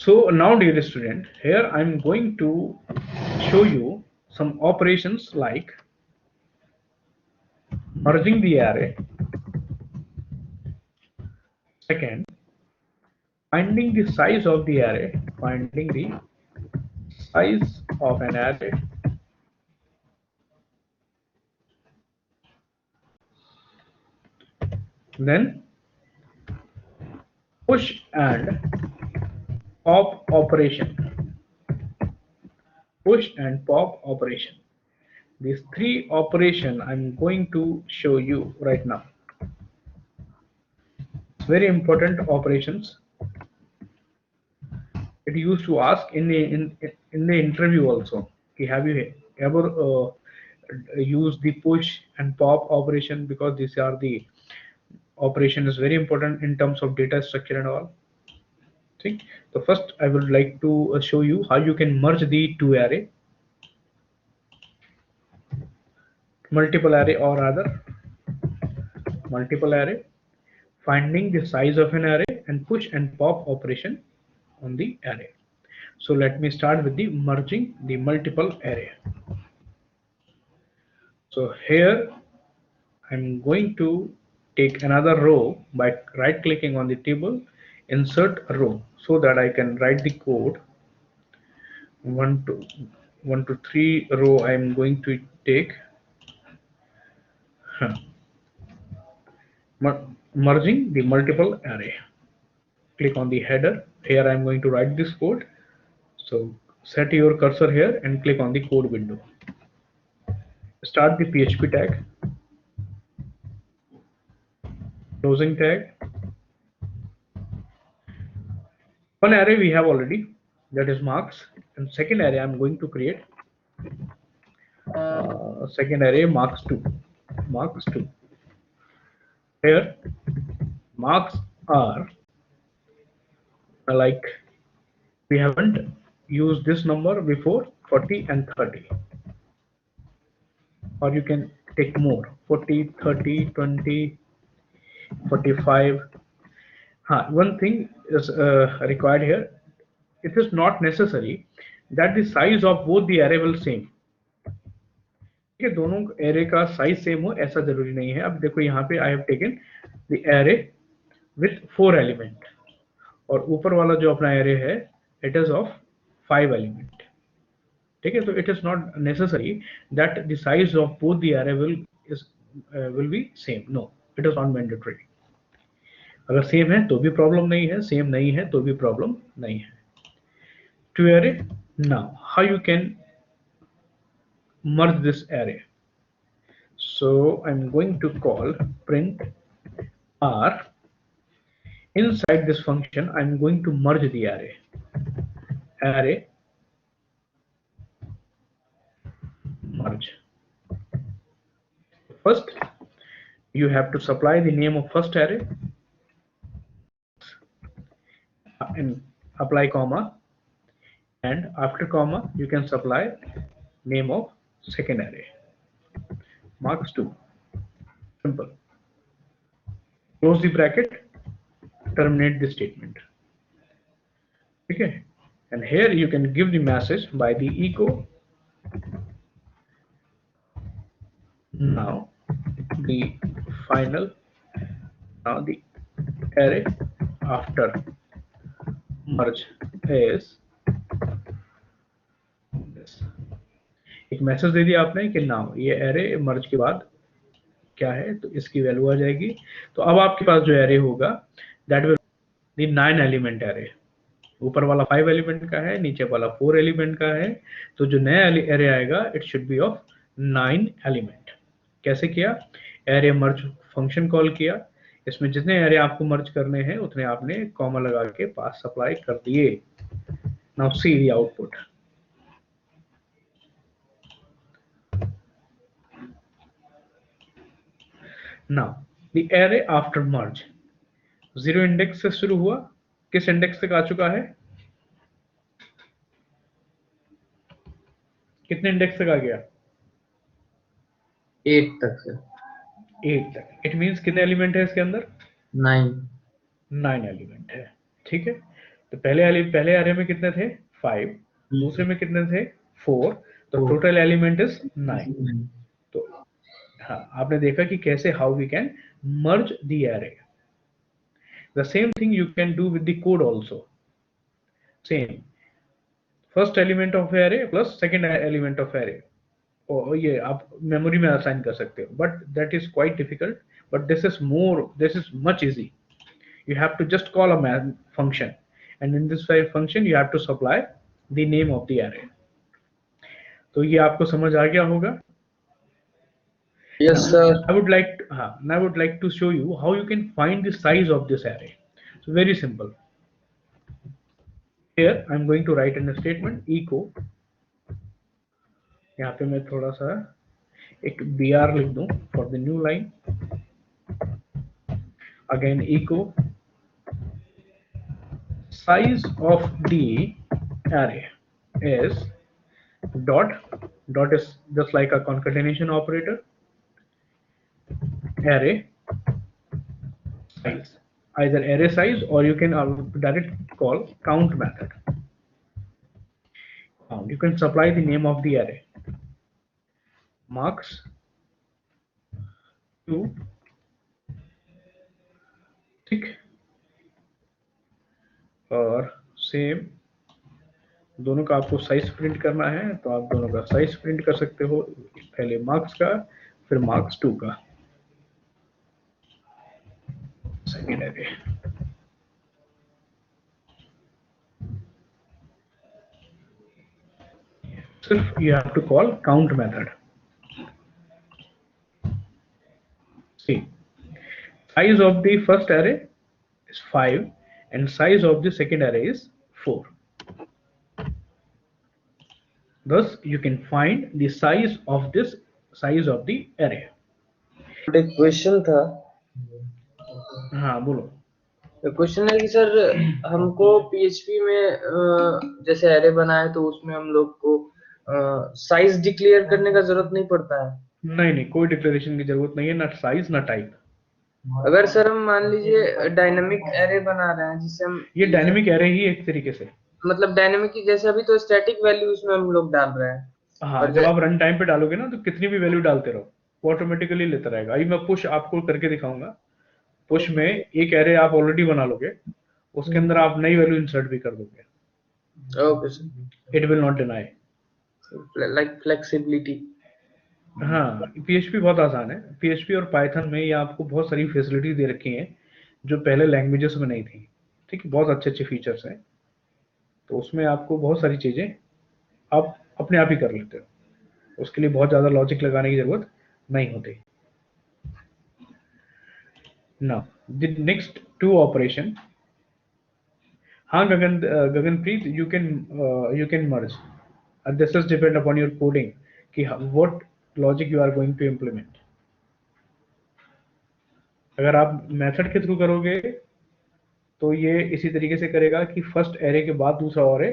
So now, dear student, here I'm going to show you some operations like merging the array. Second, finding the size of the array, finding the size of an array. Then push and pop operation. Push and pop operation. These three operation I'm going to show you right now. It's very important operations. It used to ask in the interview also. Have you ever used the push and pop operation? Because these are the operation is very important in terms of data structure and all. See, so first I would like to show you how you can merge the two array, multiple array, or rather multiple array, finding the size of an array, and push and pop operation on the array. So let me start with the merging the multiple array. So here I'm going to take another row by right clicking on the table, insert a row, so that I can write the code. 1 to 3 row I'm going to take. Merging the multiple array. Click on the header. Here I'm going to write this code. So set your cursor here and click on the code window. Start the PHP tag, closing tag. One array we have already, that is marks, and second array I'm going to create. Second array marks 2. Marks 2. Here marks are like we haven't used this number before, 40 and 30, or you can take more, 40, 30, 20, 45. One thing is required here. It is not necessary that the size of both the array will same. ठीक है, दोनों array का size same हो ऐसा जरूरी नहीं है. अब देखो यहाँ पे I have taken the array with 4 element, और ऊपर वाला जो अपना एरे है इट इज ऑफ 5 एलिमेंट. ठीक है, तो it is not necessary that the size of both the array will be same. No, it is not mandatory. अगर सेम है तो भी प्रॉब्लम नहीं है, सेम नहीं है तो भी प्रॉब्लम नहीं है. Two array. Now how you can merge this array. So I'm going to call print r. Inside this function I'm going to merge the array. Array merge. First you have to supply the name of first array and apply comma, and after comma you can supply name of second array, marks 2. Simple. Close the bracket, terminate the statement. Okay, and here you can give the message by the echo. Now the final, now the array after merge is this. एक message दे दिया आपने कि now ये array मर्ज के बाद क्या है, तो इसकी वैल्यू आ जाएगी. तो अब आपके पास जो एरे होगा that will the 9 element array. ऊपर वाला 5 एलिमेंट का है, नीचे वाला 4 एलिमेंट का है. तो जो नया एरे आएगा it should be of 9 element. कैसे किया? एरे मर्ज फंक्शन कॉल किया, इसमें जितने एरे आपको मर्ज करने हैं उतने आपने कॉमा लगा के पास सप्लाई कर दिए. Now see the output. Now the array after merge 0 index से शुरू हुआ, किस इंडेक्स तक आ चुका है? कितने इंडेक्स तक आ गया? 8 तक से. 8 तक. इट मींस कितने एलिमेंट है इसके अंदर? 9. 9 एलिमेंट है. ठीक है, तो पहले एरे में कितने थे 5, दूसरे में कितने थे 4, तो टोटल एलिमेंट इज 9। तो हाँ, आपने देखा कि कैसे how we can merge the array. The same thing you can do with the code also. Same, first element of array plus second element of array, और ये आप मेमोरी में असाइन कर सकते हो, but that is quite difficult, but this is much easy. You have to just call a function, and in this function you have to supply the name of the array. तो ये आपको समझ आ गया होगा? Yes, sir. I would like to show you how you can find the size of this array. So very simple. Here I'm going to write in a statement echo, यहाँ पे मैं थोड़ा सा एक br लिख दूं for the new line. Again echo size of the array is dot is just like a concatenation operator, array size, either array size or you can direct call count method. You can supply the name of the array, marks 2, ठीक, और same दोनों का आपको size print करना है तो आप दोनों का साइज प्रिंट कर सकते हो, पहले मार्क्स का फिर मार्क्स 2 का सेकेंड एरे। सिर्फ you have to call count method. See, size of the first array is 5 and size of the second array is 4. Thus you can find the size of the array. एक question था। हाँ बोलो। Question है कि sir हमको PHP में जैसे array बनाए तो उसमें हम लोग को साइज डिक्लेयर करने का जरूरत नहीं पड़ता है? नहीं, कोई डिक्लेरेशन की जरूरत नहीं है, ना साइज ना टाइप। अगर सर हम मान लीजिए डायनामिक एरे बना रहे हैं जिससे हम, ये डायनामिक एरे ही एक तरीके से, मतलब डायनामिक की जैसे अभी तो स्टैटिक वैल्यू उसमें हम लोग डाल रहे हैं। हाँ, जब आप रन टाइम पे डालोगे ना तो कितनी भी वैल्यू डालते रहो वो ऑटोमेटिकली लेता रहेगा। अभी मैं पुश आपको करके दिखाऊंगा। पुश में एक एरे आप ऑलरेडी बना लोगे, उसके अंदर आप नई वैल्यू इंसर्ट भी कर दोगे। Okay sir. It will not deny, like flexibility. हाँ, PHP बहुत आसान है। PHP और पाइथन में ये आपको बहुत सारी फैसिलिटी दे रखी हैं जो पहले लैंग्वेजेस में नहीं थी, ठीक है, बहुत अच्छे फीचर्स हैं। तो उसमें आपको बहुत सारी चीजें आप अपने आप ही कर लेते हो, उसके लिए बहुत ज्यादा लॉजिक लगाने की जरूरत नहीं होती। Now the next 2 operation. हाँ Gaganpreet, you can merge, this is depend upon your coding कि what logic you are going to implement. अगर आप मेथड के थ्रू करोगे तो ये इसी तरीके से करेगा कि फर्स्ट एरे के बाद दूसरा एरे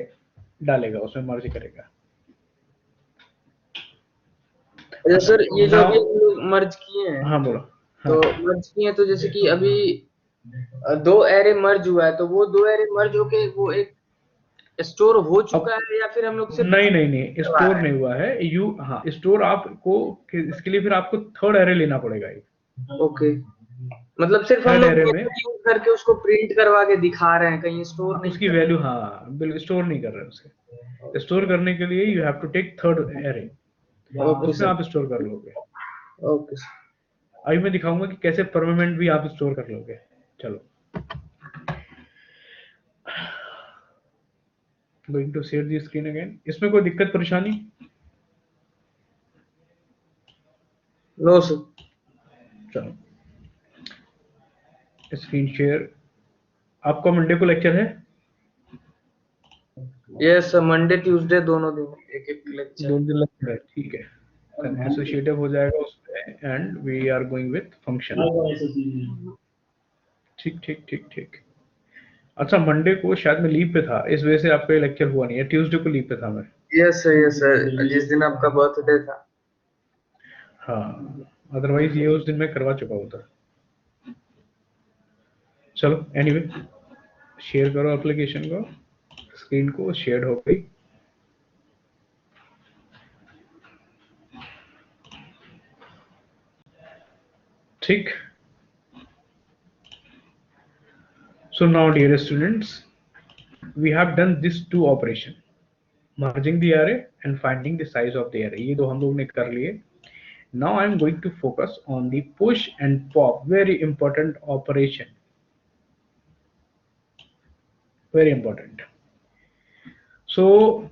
डालेगा, उसमें मर्ज करेगा। अच्छा सर, ये जो अभी हम लोग मर्ज किए हैं, हाँ बोलो। तो मर्ज किए तो जैसे कि अभी 2 एरे मर्ज हुआ है तो वो 2 एरे मर्ज होके वो एक स्टोर हो चुका है या फिर हम लोग सिर्फ नहीं, स्टोर नहीं हुआ है। हाँ, स्टोर आपको इसके लिए फिर आपको थर्ड एरे लेना पड़ेगा। ओके, मतलब सिर्फ हम लोग यूज करके उसको प्रिंट करवा के दिखा रहे हैं, कहीं स्टोर नहीं, उसकी वैल्यू, हाँ बिल्कुल स्टोर नहीं कर रहे हैं उसे। स्टोर करने के लिए you have to take third array, उसमें आप स्टोर कर लोगे। ओके, अभी मैं दिखाऊंगा कि कैसे परमानेंट भी आप स्टोर कर लोगे। चलो, going to share the screen again. इसमें कोई दिक्कत परेशानी? No sir. चलो, स्क्रीन शेयर। आपको मंडे को लेक्चर है? यस सर, मंडे ट्यूसडे दोनों दिन एक लेक्चर। 2 दिन लेक्चर है, ठीक है। एसोसिएटिव हो जाएगा उसमें, and we are going with function. ठीक। अच्छा, मंडे को शायद मैं लीव पे था, इस वजह से आपका लेक्चर हुआ नहीं है। ट्यूसडे को लीव पे था मैं। यस सर, जिस दिन आपका बर्थडे था। हाँ, अदरवाइज ये उस दिन मैं करवा चुका होता। चलो एनीवे, शेयर करो एप्लीकेशन को, स्क्रीन को शेयर हो गई। ठीक। So now dear students, we have done these two operation, merging the array and finding the size of the array. ये दो हम लोग ने कर लिए। Now I am going to focus on the push and pop, very important operation, very important. So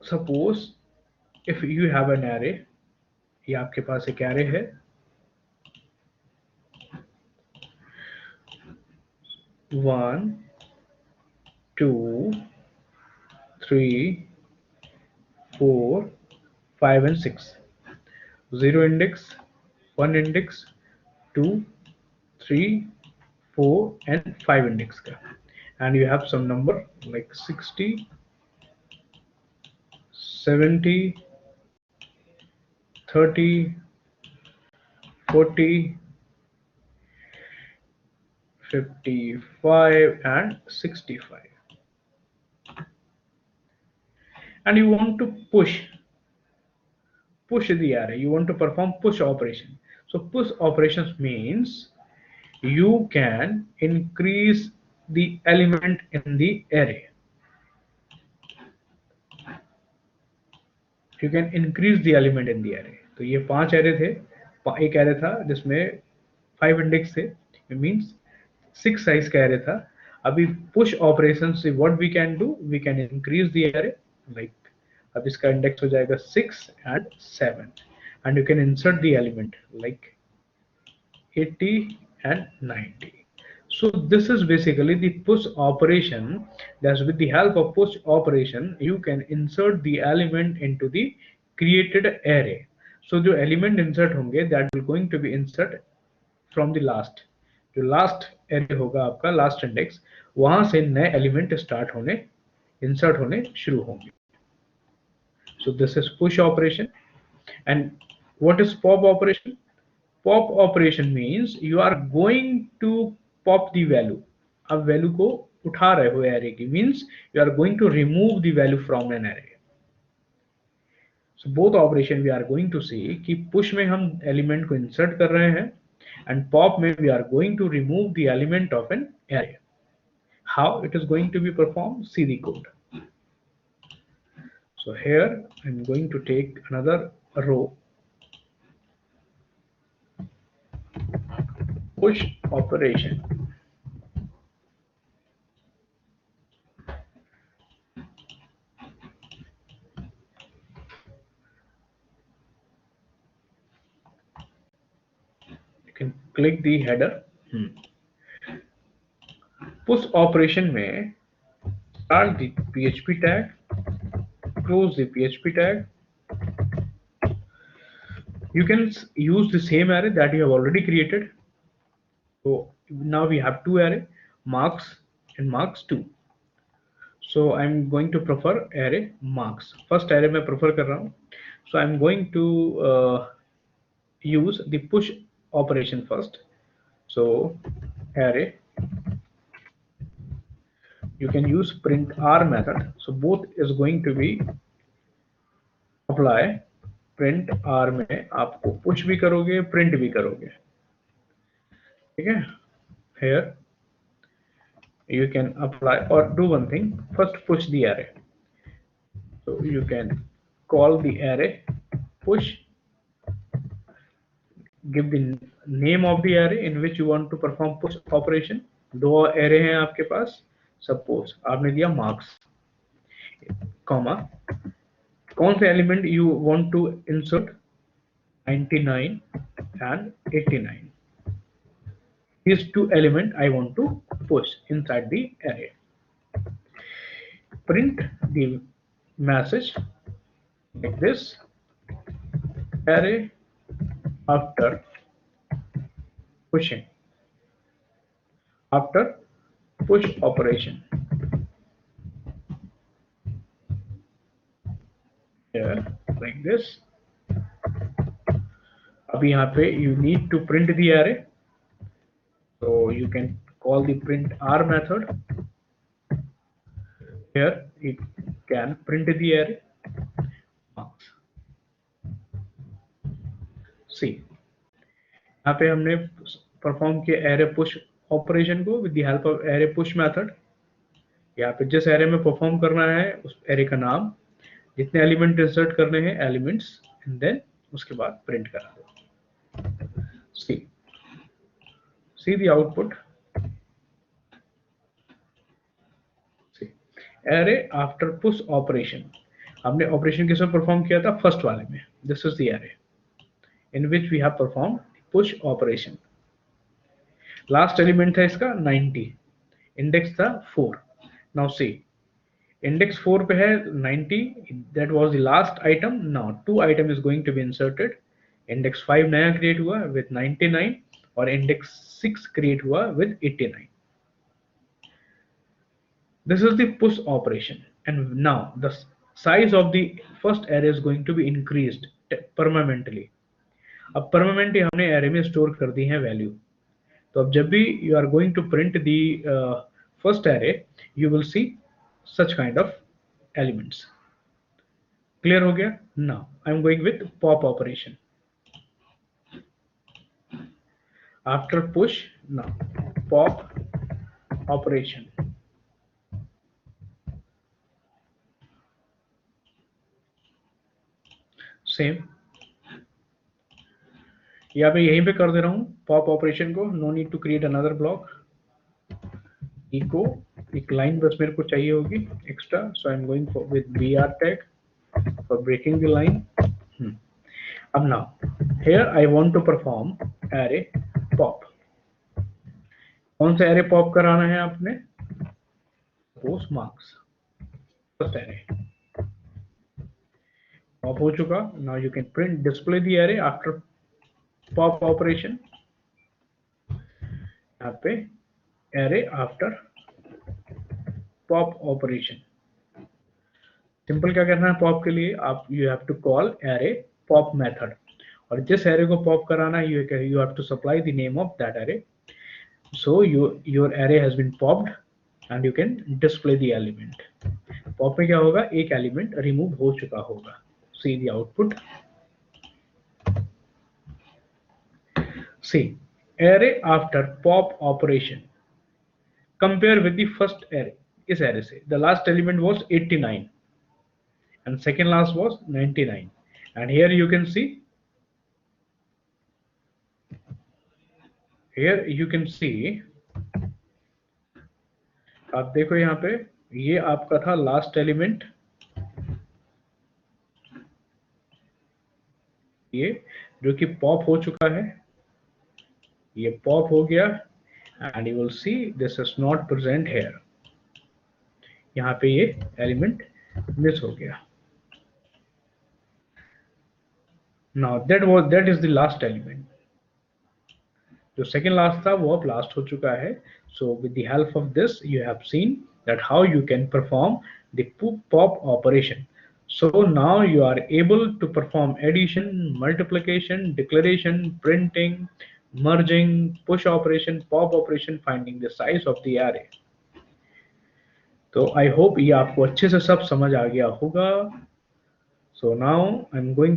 suppose if you have an array, ये आपके पास एक array है, 1 2 3 4 5 and 6, 0 index, 1 index, 2 3 4 and 5 index का, and you have some number like 60 70 30 40 55 and 65, and you want to push the array, you want to perform push operation. So push operations means you can increase the element in the array, you can increase the element in the array. तो ये 5 array थे, एक array था जिसमें 5 index थे, it means 6 size का array था। अभी push operations से what we can do, we can increase the array, like अब इसका index हो जाएगा 6 and 7, and you can insert the element like 80 and 90. So this is basically the push operation. That's with the help of push operation you can insert the element into the created array. So the element insert होंगे that will going to be insert from the last, जो last array होगा आपका last index, वहां से नए element start होने insert होने शुरू होंगे. So this is push operation. And what is pop operation? Pop operation means you are going to pop the value. अब value को उठा रहे हो array की, means you are going to remove the value from an array. So both operation we are going to see कि push में हम element को insert कर रहे हैं and pop में we are going to remove the element of an array. How it is going to be performed? See the code. So here I'm going to take another row, push operation. You can click the header. Push operation में start the PHP tag, close the PHP tag. You can use the same array that you have already created. So now we have two array, marks and marks2. So I'm going to prefer array marks. First array मैं prefer कर रहा हूँ. So I'm going to use the push operation first. So array, you can use print r method. So both is going to be apply. print r में आपको push भी करोगे, print भी करोगे, ठीक है? Here you can apply or do one thing. First push the array. So you can call the array push, give the name of the array in which you want to perform push operation. दो array हैं आपके पास. Suppose आपने दिया marks, comma, कौन से element you want to insert? 99 and 89. These two elements I want to push inside the array. Print the message like this: array after pushing, after push operation. Here like this. अब यहाँ पे you need to print the array, so you can call the print r method. Here it can print the array marks. See, यहाँ पे हमने perform किया array push operation को with the help of array push method. यहाँ पे जिस array में perform करना है उस एरे का नाम, जितने एलिमेंट इंसर्ट करने हैं एलिमेंट्स, एंड देन उसके बाद प्रिंट करा दो। See the output. Array after push operation, हमने ऑपरेशन किसमें परफॉर्म किया था? फर्स्ट वाले में। This is the array in which we have perform push operation. Last element था इसका 90, इंडेक्स था 4। नाउ सी, इंडेक्स 4 पे है 90, that was the last item. Now 2 item is going to be inserted. Index 5 नया create हुआ with 99 और index 6 create हुआ with 89। This is the push operation, and now the size of the first array is going to be increased permanently. अब permanently हमने array में store कर दी है value, तो अब जब भी you are going to print the first array, you will see such kind of elements. Clear हो गया? Now I am going with pop operation. After push, now pop operation. Same यहाँ पे यहीं पे कर दे रहा हूँ पॉप ऑपरेशन को। No need to create another block. Echo एक लाइन बस मेरे को चाहिए होगी extra, so I am going for with br tag for breaking the line. अब now here I want to perform array pop. कौन सा एरे पॉप कराना है आपने? Post marks first array pop हो चुका। Now you can print display the array after pop operation. यहाँ पे array after pop operation. Simple क्या करना है पॉप के लिए? आप you have to call array pop method, और जिस एरे को पॉप कराना है you have to supply the name of that array. So your array has been popped and you can display the element. Pop में क्या होगा? एक element remove हो चुका होगा। See the output. See, array after pop operation. Compare with the first array. इस array से the last element was 89 and second last was 99, and here you can see, आप देखो यहाँ पे ये आपका था लास्ट एलिमेंट, ये जो कि पॉप हो चुका है, ये पॉप हो गया, and you will see this is not present here. यहाँ पे ये एलिमेंट मिस हो गया। Now that is the last element. जो सेकेंड लास्ट था वो अब लास्ट हो चुका है। So with the help of this you have seen that how you can perform the pop operation. So now you are able to perform addition, multiplication, declaration, printing, merging, push operation, pop operation, finding the size of the array. तो I hope ये आपको अच्छे से सब समझ आ गया होगा. So now I'm going